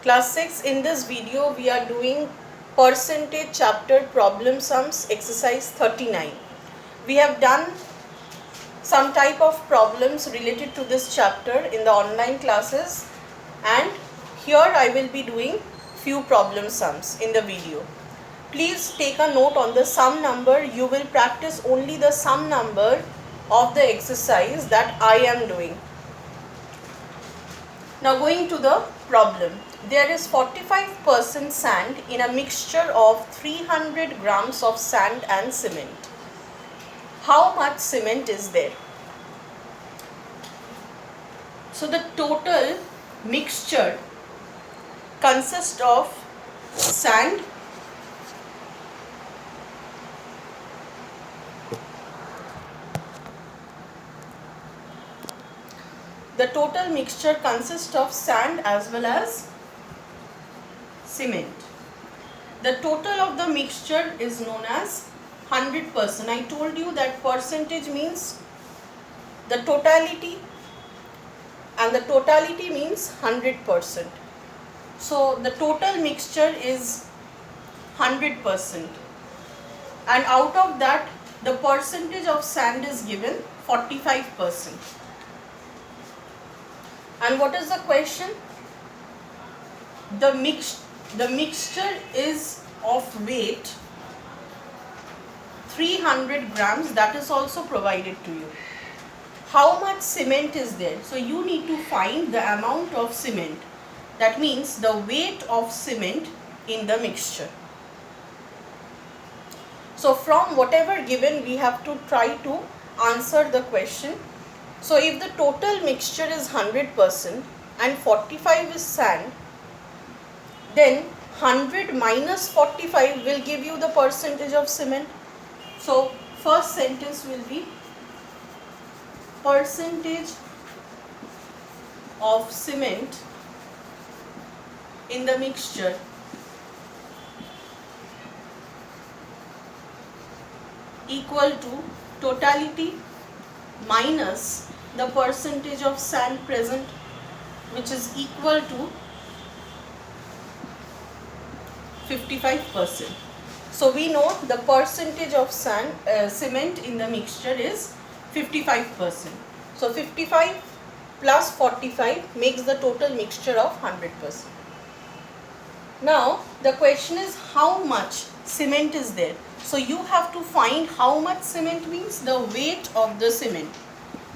Class 6, in this video we are doing percentage chapter problem sums exercise 39. We have done some type of problems related to this chapter in the online classes, and here I will be doing few problem sums in the video. Please take a note on the sum number. You will practice only the sum number of the exercise that I am doing. Now going to the problem. There is 45% sand in a mixture of 300 grams of sand and cement. How much cement is there? So the total mixture consists of sand, as well as cement. The total of the mixture is known as 100%. I told you that percentage means the totality, and the totality means 100%. So the total mixture is 100%, and out of that the percentage of sand is given 45%. And what is the question? The mixture is of weight 300 grams, that is also provided to you. How much cement is there? So you need to find the amount of cement, that means the weight of cement in the mixture. So from whatever given we have to try to answer the question. So if the total mixture is 100% and 45 is sand, then 100 minus 45 will give you the percentage of cement. So first sentence will be percentage of cement in the mixture equal to totality minus the percentage of sand present, which is equal to 55%. So we know the percentage of cement in the mixture is 55%. So 55 plus 45 makes the total mixture of 100%. Now the question is how much cement is there. So you have to find how much cement means the weight of the cement.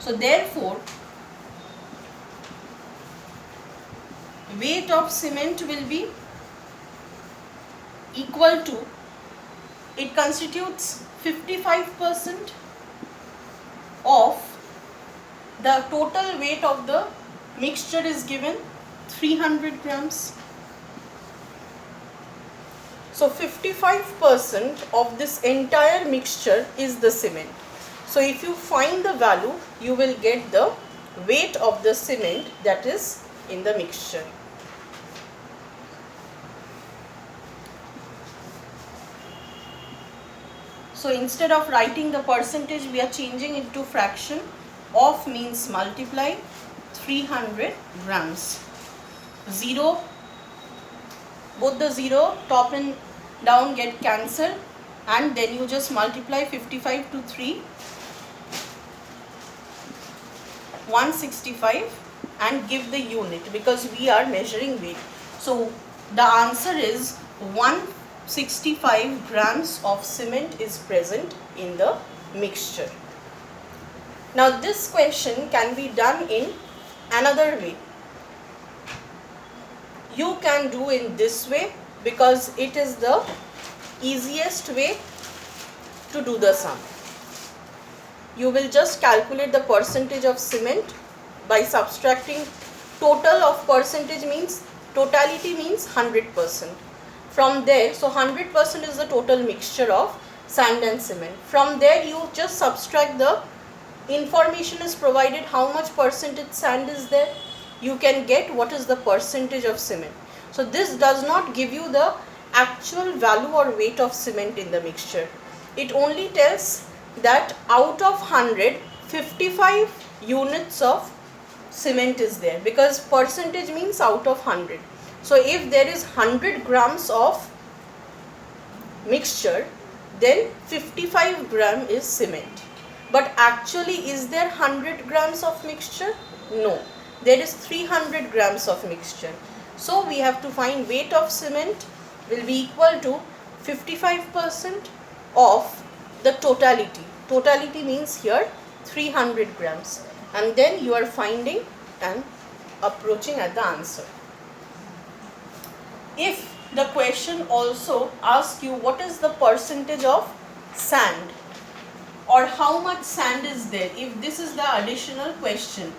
So therefore weight of cement will be equal to, it constitutes 55% of the total weight of the mixture is given 300 grams. So 55% of this entire mixture is the cement. So if you find the value, you will get the weight of the cement that is in the mixture. So instead of writing the percentage, we are changing it to fraction. Of means multiply 300 grams. 0, both the 0 top and down get cancelled, and then you just multiply 55 to 3, 165, and give the unit because we are measuring weight. So the answer is 165 grams of cement is present in the mixture. Now this question can be done in another way. You can do in this way because it is the easiest way to do the sum. You will just calculate the percentage of cement by subtracting total of percentage means totality means 100%. From there, so 100% is the total mixture of sand and cement. From there you just subtract, the information is provided how much percentage sand is there. You can get what is the percentage of cement. So this does not give you the actual value or weight of cement in the mixture. It only tells that out of 100, 55 units of cement is there, because percentage means out of 100. So if there is 100 grams of mixture, then 55 gram is cement. But actually, is there 100 grams of mixture? No, there is 300 grams of mixture. So we have to find weight of cement will be equal to 55% of the totality. Totality means here 300 grams. And then you are finding and approaching at the answer. If the question also asks you what is the percentage of sand or how much sand is there, if this is the additional question,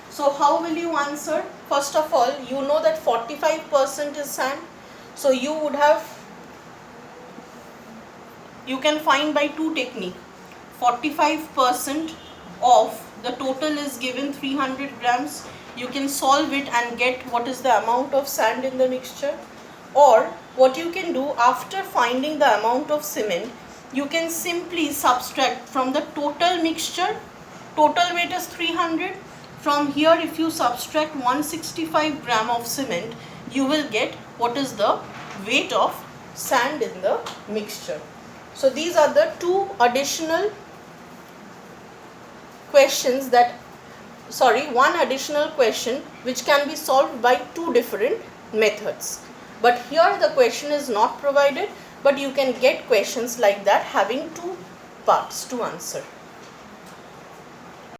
so how will you answer? First of all, you know that 45% is sand, so you can find by two techniques. 45% of the total is given 300 grams. You can solve it and get what is the amount of sand in the mixture. Or what you can do, after finding the amount of cement, you can simply subtract from the total mixture. Total weight is 300. From here, if you subtract 165 gram of cement, you will get what is the weight of sand in the mixture. So these are the two additional questions one additional question which can be solved by two different methods. But here the question is not provided, but you can get questions like that having two parts to answer.